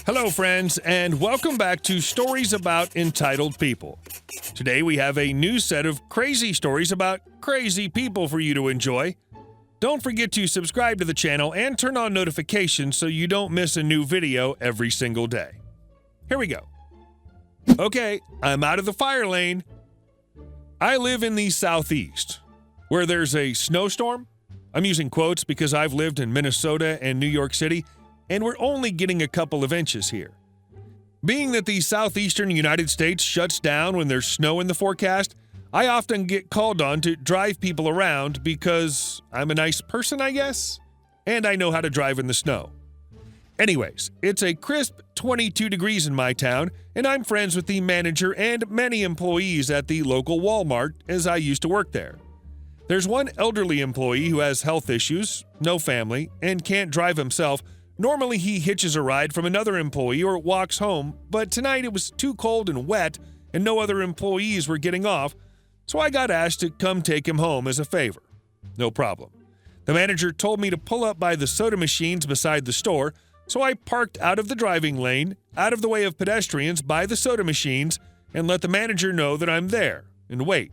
Hello, friends, and welcome back to Stories About Entitled People. Today we have a new set of crazy stories about crazy people for you to enjoy. Don't forget to subscribe to the channel and turn on notifications so you don't miss a new video every single day. Here we go. Okay, I'm out of the fire lane. I live in the Southeast, where there's a snowstorm. I'm using quotes because I've lived in Minnesota and New York City, and we're only getting a couple of inches here. Being that the southeastern United States shuts down when there's snow in the forecast, I often get called on to drive people around because I'm a nice person, I guess, and I know how to drive in the snow. Anyways, it's a crisp 22 degrees in my town, and I'm friends with the manager and many employees at the local Walmart, as I used to work there. There's one elderly employee who has health issues, no family, and can't drive himself. Normally, he hitches a ride from another employee or walks home, but tonight it was too cold and wet and no other employees were getting off, so I got asked to come take him home as a favor. No problem. The manager told me to pull up by the soda machines beside the store, so I parked out of the driving lane, out of the way of pedestrians by the soda machines, and let the manager know that I'm there and wait.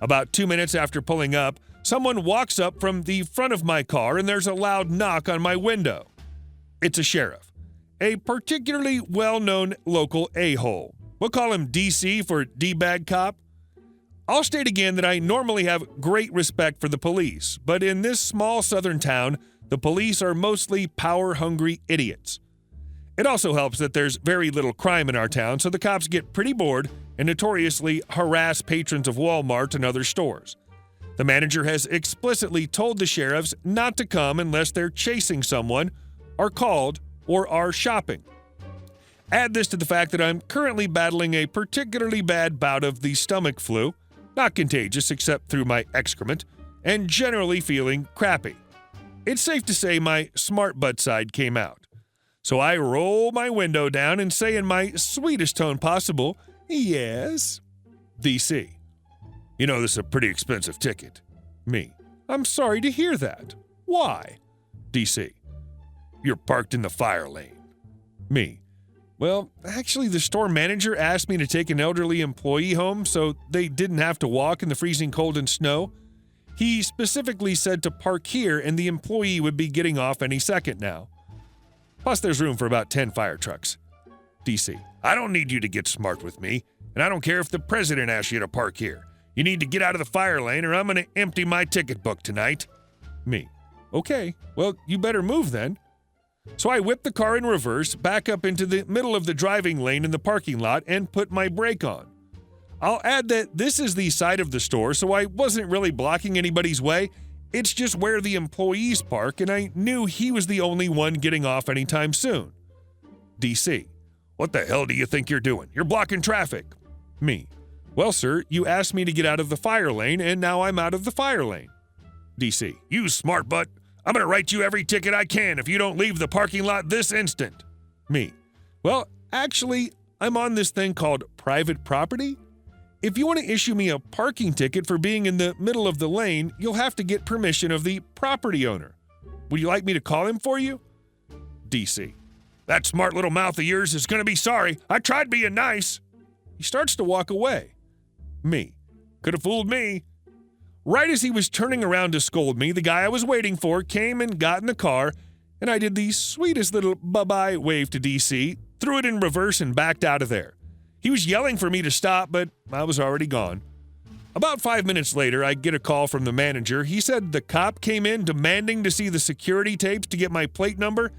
About 2 minutes after pulling up, someone walks up from the front of my car and there's a loud knock on my window. It's a sheriff, a particularly well-known local a-hole. We'll call him DC for D-bag cop. I'll state again that I normally have great respect for the police, but in this small southern town, the police are mostly power-hungry idiots. It also helps that there's very little crime in our town, so the cops get pretty bored and notoriously harass patrons of Walmart and other stores. The manager has explicitly told the sheriffs not to come unless they're chasing someone, are called, or are shopping. Add this to the fact that I'm currently battling a particularly bad bout of the stomach flu, not contagious except through my excrement, and generally feeling crappy. It's safe to say my smart butt side came out. So I roll my window down and say in my sweetest tone possible, "Yes, DC. You know, this is a pretty expensive ticket." Me. "I'm sorry to hear that. Why?" DC. "You're parked in the fire lane." Me. "Well, actually, the store manager asked me to take an elderly employee home so they didn't have to walk in the freezing cold and snow. He specifically said to park here and the employee would be getting off any second now. Plus, there's room for about 10 fire trucks." DC. "I don't need you to get smart with me, and I don't care if the president asks you to park here. You need to get out of the fire lane or I'm going to empty my ticket book tonight." Me. "Okay, well, you better move then." So I whip the car in reverse, back up into the middle of the driving lane in the parking lot, and put my brake on. I'll add that this is the side of the store, so I wasn't really blocking anybody's way. It's just where the employees park, and I knew he was the only one getting off anytime soon. DC. "What the hell do you think you're doing? You're blocking traffic." Me. "Well, sir, you asked me to get out of the fire lane, and now I'm out of the fire lane." DC. "You smart butt. I'm going to write you every ticket I can if you don't leave the parking lot this instant." Me. "Well, actually, I'm on this thing called private property. If you want to issue me a parking ticket for being in the middle of the lane, you'll have to get permission of the property owner. Would you like me to call him for you?" DC. "That smart little mouth of yours is going to be sorry. I tried being nice." He starts to walk away. Me. "Could have fooled me." Right as he was turning around to scold me, the guy I was waiting for came and got in the car, and I did the sweetest little bye-bye wave to DC, threw it in reverse, and backed out of there. He was yelling for me to stop, but I was already gone. About 5 minutes later, I get a call from the manager. He said the cop came in demanding to see the security tapes to get my plate number,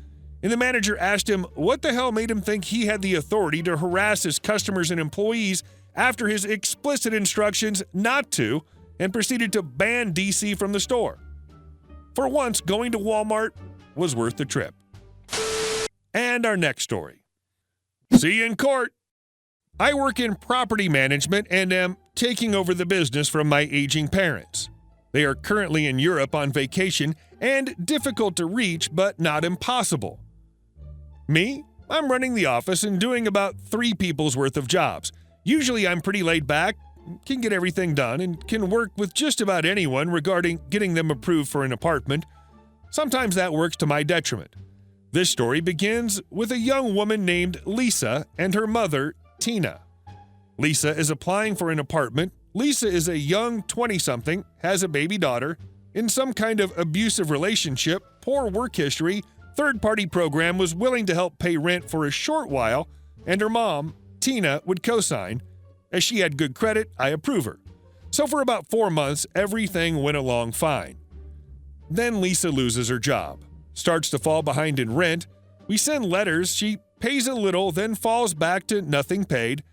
and the manager asked him what the hell made him think he had the authority to harass his customers and employees after his explicit instructions not to, and proceeded to ban DC from the store. For once, going to Walmart was worth the trip. And our next story. See you in court. I work in property management and am taking over the business from my aging parents. They are currently in Europe on vacation and difficult to reach, but not impossible. Me? I'm running the office and doing about 3 people's worth of jobs. Usually I'm pretty laid back, can get everything done, and can work with just about anyone regarding getting them approved for an apartment. Sometimes that works to my detriment. This story begins with a young woman named Lisa and her mother, Tina. Lisa is applying for an apartment. Lisa is a young 20-something, has a baby daughter, in some kind of abusive relationship, poor work history, third-party program, was willing to help pay rent for a short while, and her mom, Tina, would co-sign. As she had good credit, I approve her. So for about 4 months, everything went along fine. Then Lisa loses her job, starts to fall behind in rent. We send letters, she pays a little, then falls back to nothing paid.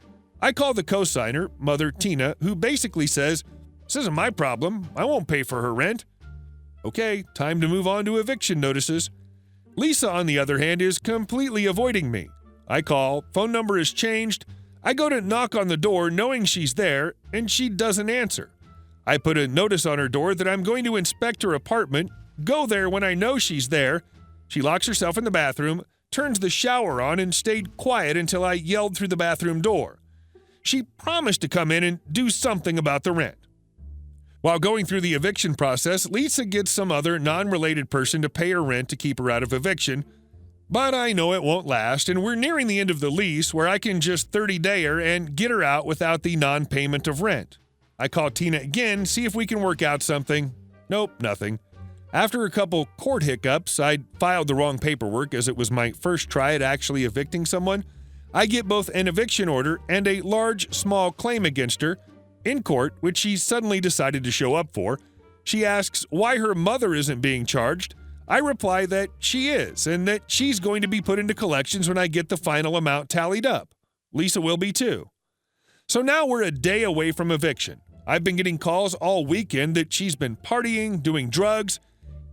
I call the co-signer, Mother Tina, who basically says, "This isn't my problem, I won't pay for her rent." Okay, time to move on to eviction notices. Lisa, on the other hand, is completely avoiding me. I call, phone number is changed. I go to knock on the door knowing she's there, and she doesn't answer. I put a notice on her door that I'm going to inspect her apartment, go there when I know she's there. She locks herself in the bathroom, turns the shower on, and stayed quiet until I yelled through the bathroom door. She promised to come in and do something about the rent. While going through the eviction process, Lisa gets some other non-related person to pay her rent to keep her out of eviction. But I know it won't last, and we're nearing the end of the lease where I can just 30-day her and get her out without the non-payment of rent. I call Tina again, see if we can work out something. Nope, nothing. After a couple court hiccups, I'd filed the wrong paperwork as it was my first try at actually evicting someone. I get both an eviction order and a large, small claim against her in court, which she suddenly decided to show up for. She asks why her mother isn't being charged. I reply that she is, and that she's going to be put into collections when I get the final amount tallied up. Lisa will be too. So now we're a day away from eviction. I've been getting calls all weekend that she's been partying, doing drugs.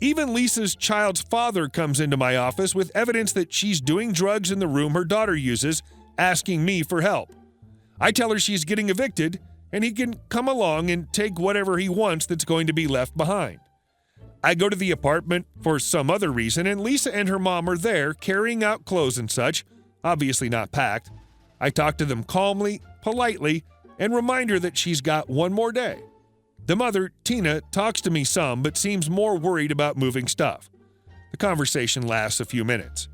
Even Lisa's child's father comes into my office with evidence that she's doing drugs in the room her daughter uses, asking me for help. I tell her she's getting evicted, and he can come along and take whatever he wants that's going to be left behind. I go to the apartment for some other reason, and Lisa and her mom are there carrying out clothes and such, obviously not packed. I talk to them calmly, politely, and remind her that she's got one more day. The mother, Tina, talks to me some, but seems more worried about moving stuff. The conversation lasts a few minutes.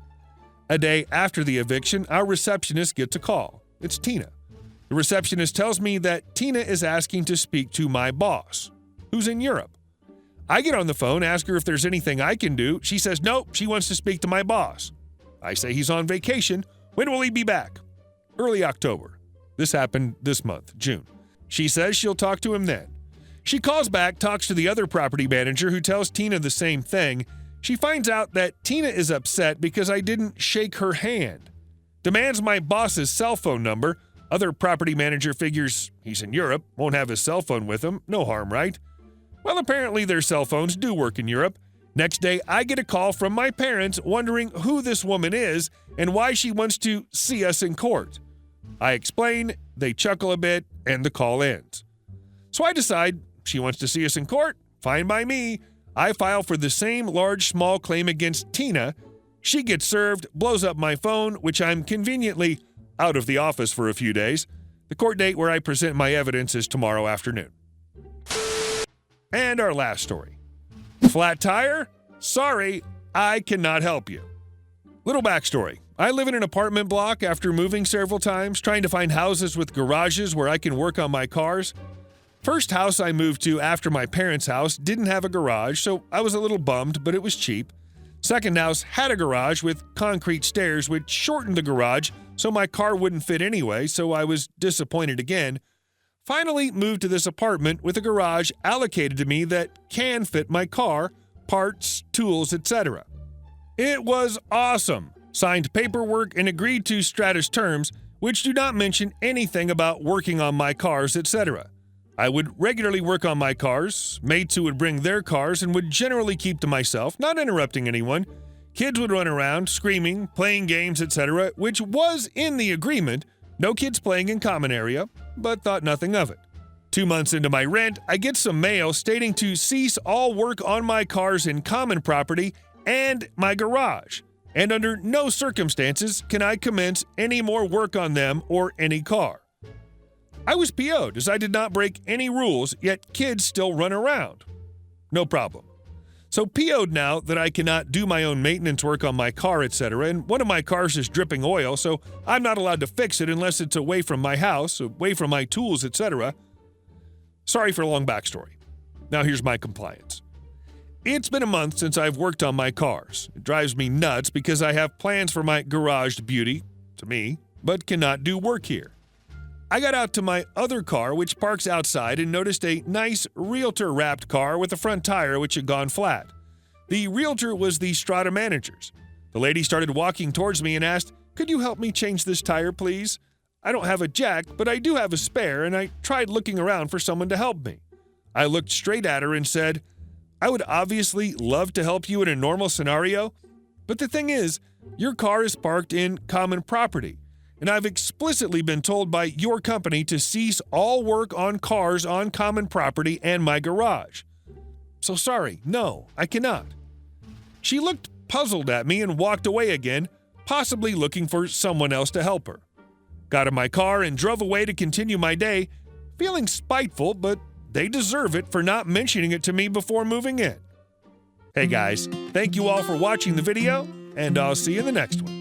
A day after the eviction, our receptionist gets a call. It's Tina. The receptionist tells me that Tina is asking to speak to my boss, who's in Europe. I get on the phone, ask her if there's anything I can do. She says nope, she wants to speak to my boss. I say he's on vacation. When will he be back? Early October. This happened this month, June. She says she'll talk to him then. She calls back, talks to the other property manager who tells Tina the same thing. She finds out that Tina is upset because I didn't shake her hand. Demands my boss's cell phone number. Other property manager figures he's in Europe, won't have his cell phone with him. No harm, right? Well, apparently their cell phones do work in Europe. Next day, I get a call from my parents wondering who this woman is and why she wants to see us in court. I explain, they chuckle a bit, and the call ends. So I decide she wants to see us in court. Fine by me. I file for the same large, small claim against Tina. She gets served, blows up my phone, which I'm conveniently out of the office for a few days. The court date where I present my evidence is tomorrow afternoon. And our last story. Flat tire? Sorry, I cannot help you. Little backstory. I live in an apartment block after moving several times, trying to find houses with garages where I can work on my cars. First house I moved to after my parents' house didn't have a garage, so I was a little bummed, but it was cheap. Second house had a garage with concrete stairs, which shortened the garage, so my car wouldn't fit anyway, so I was disappointed again. Finally moved to this apartment with a garage allocated to me that can fit my car, parts, tools, etc. It was awesome. Signed paperwork and agreed to Stratus terms, which do not mention anything about working on my cars, etc. I would regularly work on my cars, mates who would bring their cars and would generally keep to myself, not interrupting anyone. Kids would run around, screaming, playing games, etc., which was in the agreement. No kids playing in common area, but thought nothing of it. 2 months into my rent, I get some mail stating to cease all work on my cars in common property and my garage, and under no circumstances can I commence any more work on them or any car. I was PO'd as I did not break any rules, yet kids still run around. No problem. So PO'd now that I cannot do my own maintenance work on my car, etc., and one of my cars is dripping oil, so I'm not allowed to fix it unless it's away from my house, away from my tools, etc. Sorry for a long backstory. Now here's my compliance. It's been a month since I've worked on my cars. It drives me nuts because I have plans for my garaged beauty, to me, but cannot do work here. I got out to my other car, which parks outside, and noticed a nice realtor-wrapped car with a front tire which had gone flat. The realtor was the strata manager's. The lady started walking towards me and asked, "Could you help me change this tire, please? I don't have a jack, but I do have a spare, and I tried looking around for someone to help me." I looked straight at her and said, "I would obviously love to help you in a normal scenario, but the thing is, your car is parked in common property, and I've explicitly been told by your company to cease all work on cars on common property and my garage. So sorry, no, I cannot." She looked puzzled at me and walked away again, possibly looking for someone else to help her. Got in my car and drove away to continue my day, feeling spiteful, but they deserve it for not mentioning it to me before moving in. Hey guys, thank you all for watching the video, and I'll see you in the next one.